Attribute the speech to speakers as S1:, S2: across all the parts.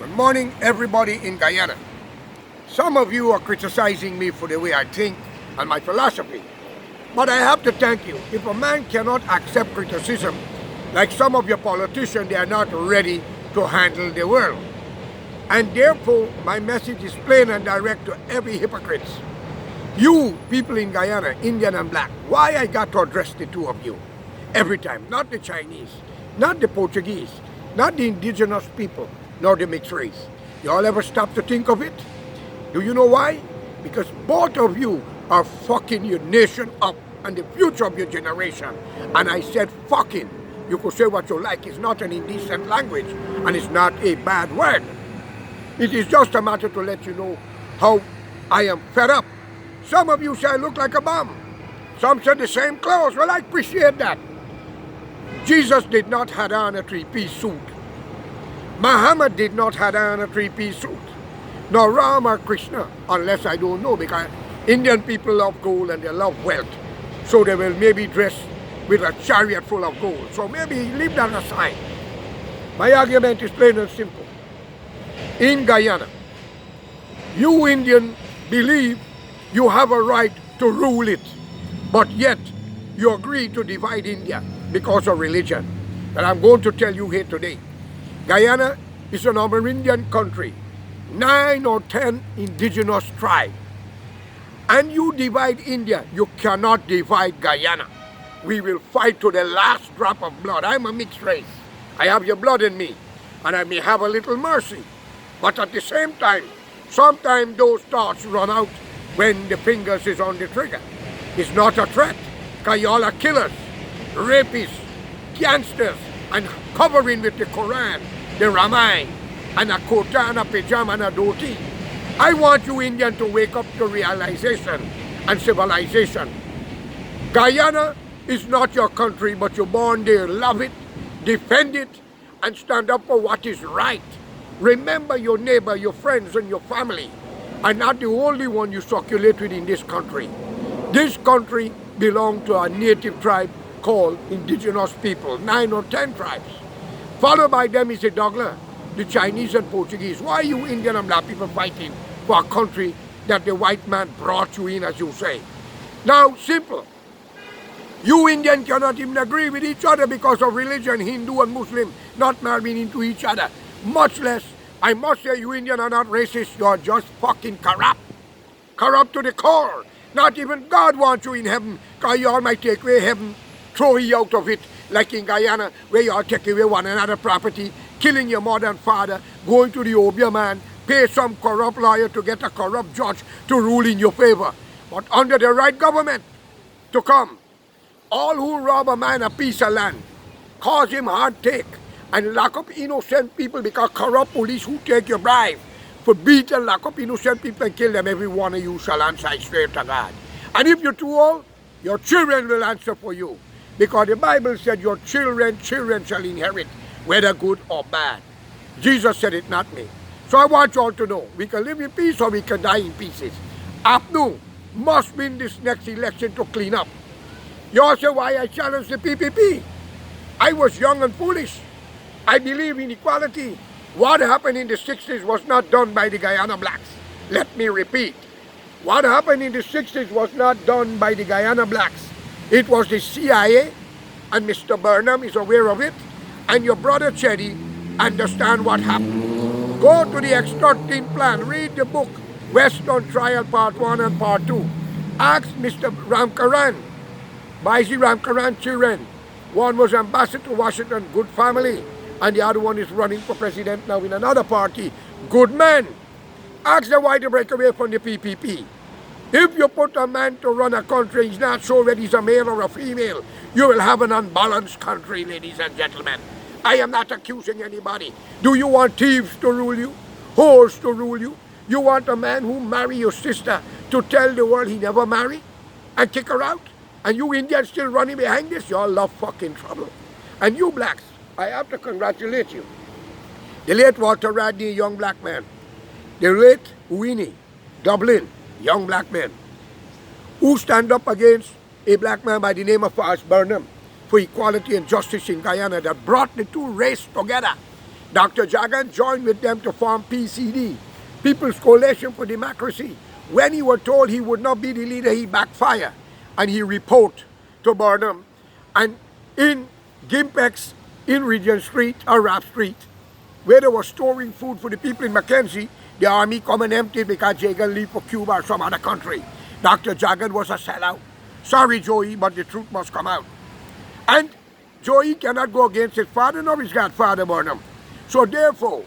S1: Good morning, everybody in Guyana. Some of you are criticizing me for the way I think and my philosophy. But I have to thank you. If a man cannot accept criticism, like some of your politicians, they are not ready to handle the world. And therefore, my message is plain and direct to every hypocrite. You people in Guyana, Indian and black, why I got to address the two of you every time? Not the Chinese, not the Portuguese, not the indigenous people, nor the mixed race. You all ever stop to think of it? Do you know why? Because both of you are fucking your nation up and the future of your generation. And I said fucking. You could say what you like. It's not an indecent language and it's not a bad word. It is just a matter to let you know how I am fed up. Some of you say I look like a bum. Some say the same clothes. Well, I appreciate that. Jesus did not have on a three-piece suit. Muhammad did not have on a three-piece suit. Nor Ram or Krishna, unless I don't know, because Indian people love gold and they love wealth. So they will maybe dress with a chariot full of gold. So maybe leave that aside. My argument is plain and simple. In Guyana, you Indians believe you have a right to rule it, but yet you agree to divide India because of religion. And I'm going to tell you here today, Guyana is an Amerindian country, 9 or 10 indigenous tribes. And you divide India, you cannot divide Guyana. We will fight to the last drop of blood. I'm a mixed race. I have your blood in me, and I may have a little mercy. But at the same time, sometimes those thoughts run out when the fingers is on the trigger. It's not a threat, because y'all are killers, rapists, gangsters, and covering with the Quran, the Ramayana, and a kota and a pajama and a dhoti. I want you Indians to wake up to realization and civilization. Guyana is not your country, but you're born there. Love it, defend it, and stand up for what is right. Remember your neighbor, your friends, and your family are not the only one you circulate with in this country. This country belongs to a native tribe called indigenous people, 9 or 10 tribes. Followed by them is the Douglas, the Chinese and Portuguese. Why are you Indian and black people fighting for a country that the white man brought you in, as you say? Now, simple. You Indians cannot even agree with each other because of religion, Hindu and Muslim not marrying into each other. Much less, I must say, you Indians are not racist, you are just fucking corrupt. Corrupt to the core. Not even God wants you in heaven, because you all might take away heaven, throw you out of it, like in Guyana, where you all take away one another property, killing your mother and father, going to the Obia man, pay some corrupt lawyer to get a corrupt judge to rule in your favor. But under the right government to come, all who rob a man a piece of land, cause him hard take, and lock up innocent people because corrupt police who take your bribe, for beat and lock up innocent people and kill them, every one of you shall answer, I swear to God. And if you're too old, your children will answer for you. Because the Bible said your children shall inherit, whether good or bad. Jesus said it, not me. So I want you all to know, we can live in peace or we can die in pieces. APNU must win this next election to clean up. You all say why I challenged the PPP. I was young and foolish. I believe in equality. What happened in the 60s was not done by the Guyana blacks. Let me repeat. What happened in the 60s was not done by the Guyana blacks. It was the CIA, and Mr. Burnham is aware of it, and your brother Chetty understand what happened. Go to the extorting plan, read the book, Western Trial Part 1 and Part 2. Ask Mr. Ramkaran, Baisi Ramkaran children. One was ambassador to Washington, good family, and the other one is running for president now in another party, good man. Ask them why they break away from the PPP. If you put a man to run a country, he's not sure whether he's a male or a female, you will have an unbalanced country, ladies and gentlemen. I am not accusing anybody. Do you want thieves to rule you? Whores to rule you? You want a man who marry your sister to tell the world he never married and kick her out? And you Indians still running behind this? You all love fucking trouble. And you blacks, I have to congratulate you. The late Walter Radney, young black man. The late Winnie, Dublin, young black man, who stand up against a black man by the name of Burnham for equality and justice in Guyana that brought the two races together. Dr. Jagan joined with them to form PCD, People's Coalition for Democracy. When he was told he would not be the leader, he backfired and he reported to Burnham. And in Gimpex, in Regent Street, or Rap Street, where they were storing food for the people in Mackenzie, the army come and empty because Jagan left for Cuba or some other country. Dr. Jagan was a sellout. Sorry, Joey, but the truth must come out. And Joey cannot go against his father nor his godfather, Burnham. So therefore,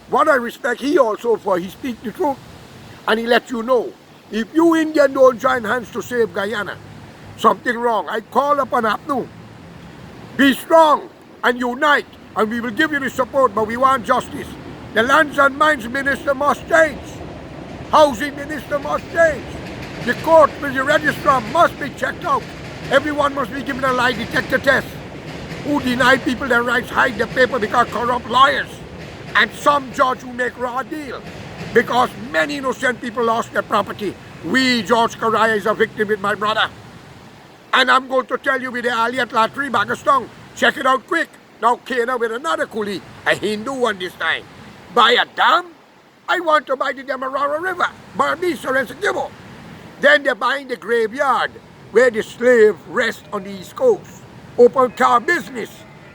S1: what I respect he also for, he speaks the truth. And he let you know, if you Indian don't join hands to save Guyana, something wrong. I call upon APNU. Be strong and unite, and we will give you the support, but we want justice. The Lands and Mines Minister must change. Housing Minister must change. The court with the registrar must be checked out. Everyone must be given a lie detector test. Who deny people their rights, hide the paper because corrupt lawyers. And some judge who make raw deal. Because many innocent people lost their property. We, George Karaya, is a victim with my brother. And I'm going to tell you with the Aliat Latri Bagastong. Check it out quick. Now Kena with another coolie, a Hindu one this time. Buy a dam? I want to buy the Demerara River, Barbisa and Sikibo. Then they're buying the graveyard where the slave rest on the East Coast. Open car business.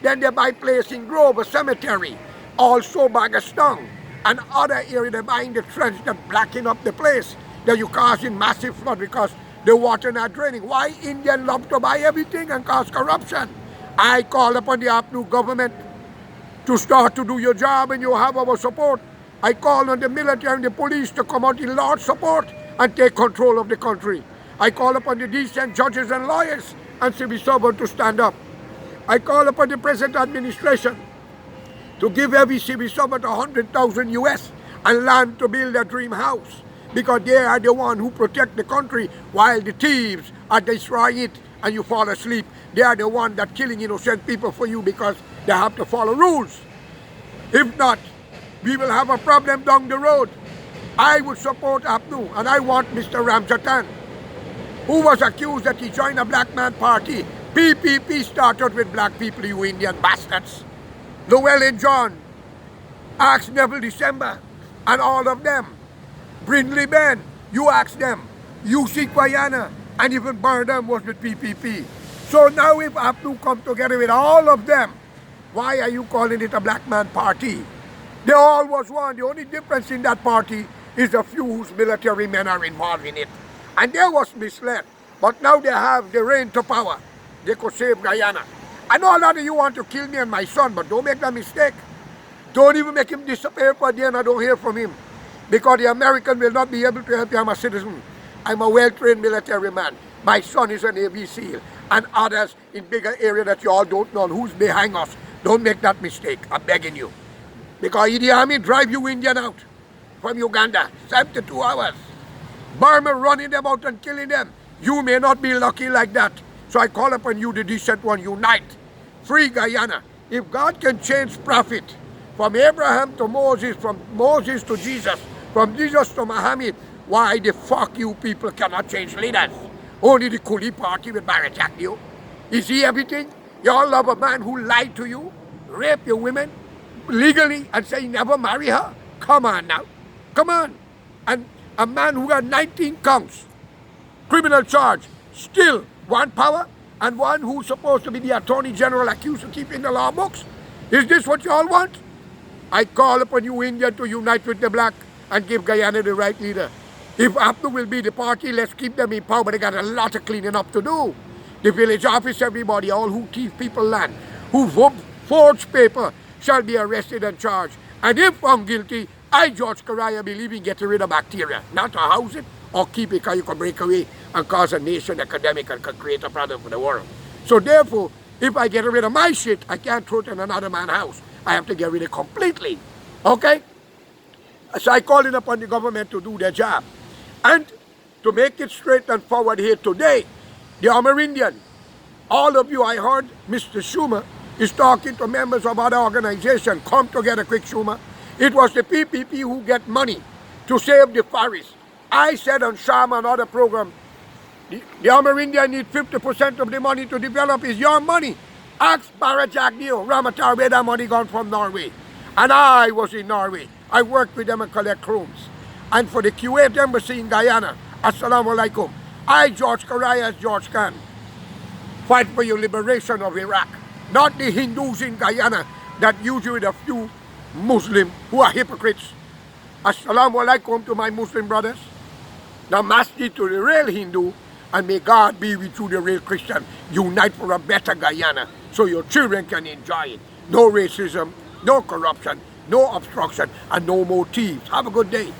S1: Then they buy place in Grove, a cemetery. Also Bagastong. And other area they're buying the trench that blacking up the place. That you causing massive flood because the water not draining. Why Indians love to buy everything and cause corruption? I call upon the APNU government to start to do your job, and you have our support. I call on the military and the police to come out in large support and take control of the country. I call upon the decent judges and lawyers and civil servants to stand up. I call upon the present administration to give every civil servant 100,000 US and land to build their dream house, because they are the one who protect the country while the thieves are destroying it and you fall asleep. They are the one that killing innocent people for you because they have to follow rules. If not, we will have a problem down the road. I would support APNU, and I want Mr. Ramjatan, who was accused that he joined a black man party. PPP started with black people, you Indian bastards. Llewellyn John, ask Neville December, and all of them. Brindley Ben, you ask them. UC Guyana, and even Burnham was with PPP. So now if APNU come together with all of them, why are you calling it a black man party? They all was one. The only difference in that party is the few whose military men are involved in it. And they was misled. But now they have the reign to power. They could save Guyana. I know a lot of you want to kill me and my son, but don't make that mistake. Don't even make him disappear for a day and I don't hear from him. Because the American will not be able to help you. I'm a citizen. I'm a well-trained military man. My son is a Navy SEAL. And others in bigger area that you all don't know who's behind us. Don't make that mistake. I'm begging you. Because Idi Amin drive you Indian out from Uganda. 72 hours. Burma running them out and killing them. You may not be lucky like that. So I call upon you, the decent one, unite. Free Guyana. If God can change prophet from Abraham to Moses, from Moses to Jesus, from Jesus to Muhammad, why the fuck you people cannot change leaders? Only the coolie party with Barrett Jackdio. Is he everything? You all love a man who lied to you, rape your women legally and say you never marry her? Come on now. Come on. And a man who got 19 counts, criminal charge, still one power, and one who's supposed to be the Attorney General accused of keeping the law books? Is this what you all want? I call upon you India to unite with the black and give Guyana the right leader. If APNU will be the party, let's keep them in power, but they got a lot of cleaning up to do. The village office, everybody, all who thief people land, who forge paper, shall be arrested and charged. And if found guilty, I, George Karaya, believe in getting rid of bacteria, not to house it or keep it because you can break away and cause a nation academic and can create a problem for the world. So therefore, if I get rid of my shit, I can't throw it in another man's house. I have to get rid of it completely. Okay? So I call it upon the government to do their job. And to make it straight and forward here today, the Amerindian, all of you, I heard Mr. Schumer is talking to members of other organizations. Come together quick, Schumer. It was the PPP who get money to save the forest. I said on Sharma and other program, the Amerindian need 50% of the money to develop. Is your money. Ask Barra Jagdeo, Ramatar, where that money gone from Norway. And I was in Norway. I worked with them and collect rooms. And for the Kuwait embassy in Guyana, Assalamu alaikum. I, George Karayas, George Khan, fight for your liberation of Iraq. Not the Hindus in Guyana that use you with a few Muslims who are hypocrites. Assalamu alaikum to my Muslim brothers. Namaste to the real Hindu, and may God be with you, the real Christian. Unite for a better Guyana so your children can enjoy it. No racism, no corruption, no obstruction, and no more thieves. Have a good day.